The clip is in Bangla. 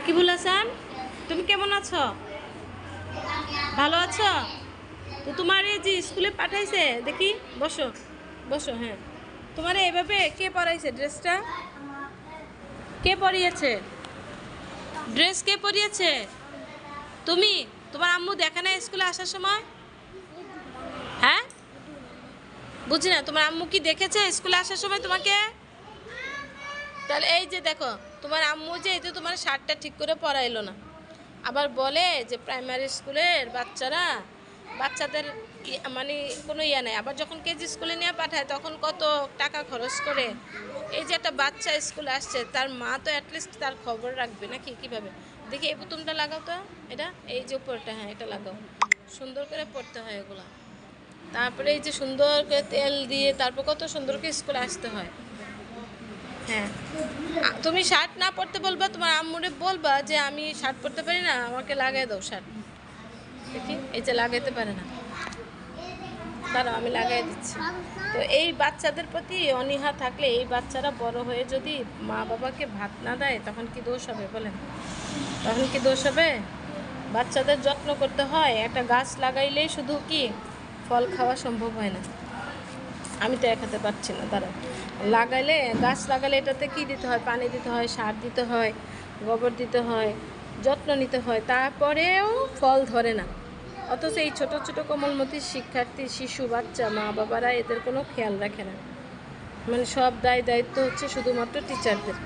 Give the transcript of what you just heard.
সাকিবুল হাসান, তুমি কেমন আছো? ভালো আছো? তো তোমার এই যে স্কুলে পাঠাইছে দেখি, বসো বসো। হ্যাঁ, তোমার এভাবে কে পরাইছে ড্রেসটা? কে পরিয়েছে ড্রেস? কে পরিয়েছে? তুমি? তোমার আম্মু দেখে না স্কুলে আসার সময়? হ্যাঁ, বুঝি না, তোমার আম্মু কি দেখেছে স্কুলে আসার সময় তোমাকে? তাহলে এই যে দেখো, তোমার আম্মু যে এই যে তোমার শার্টটা ঠিক করে পরাইলো না, আবার বলে যে প্রাইমারি স্কুলের বাচ্চাদের মানে কোনো ইয়া নেই। আবার যখন কেজি স্কুলে নিয়ে পাঠায় তখন কত টাকা খরচ করে। এই যে একটা বাচ্চা স্কুলে আসছে, তার মা তো অ্যাটলিস্ট তার খবর রাখবে নাকি? কিভাবে দেখি, এই পুতুমটা লাগাও তো, এটা এই যে উপরটা, হ্যাঁ এটা লাগাও, সুন্দর করে পড়তে হয় এগুলা। তারপরে এই যে সুন্দর করে তেল দিয়ে তারপর কত সুন্দর করে স্কুলে আসতে হয়। হ্যাঁ, তুমি শার্ট না পরতে বলবা, তোমার আম্মুরে বলবা যে আমি শার্ট পরতে পারি না, আমাকে লাগাই দাও শার্ট। দেখি, এই যে লাগাইতে পারে না, দাঁড়াও আমি লাগাই দিচ্ছি। তো এই বাচ্চাদের প্রতি অনীহা থাকলে, এই বাচ্চারা বড় হয়ে যদি মা বাবাকে ভাত না দেয় তখন কি দোষ হবে বলেন? তখন কি দোষ হবে? বাচ্চাদের যত্ন করতে হয়। একটা গাছ লাগাইলেই শুধু কি ফল খাওয়া সম্ভব হয় না? আমি তো দেখাতে পারছি না, দাঁড়াও। লাগাইলে, গাছ লাগালে এটাতে কি দিতে হয়? পানি দিতে হয়, সার দিতে হয়, গোবর দিতে হয়, যত্ন নিতে হয়, তারপরেও ফল ধরে না। অথচ এই ছোট ছোট কোমলমতি শিক্ষার্থী, শিশু, বাচ্চা, মা বাবারা এদের কোনো খেয়াল রাখে না। মানে সব দায় দায়িত্ব হচ্ছে শুধুমাত্র টিচারদের।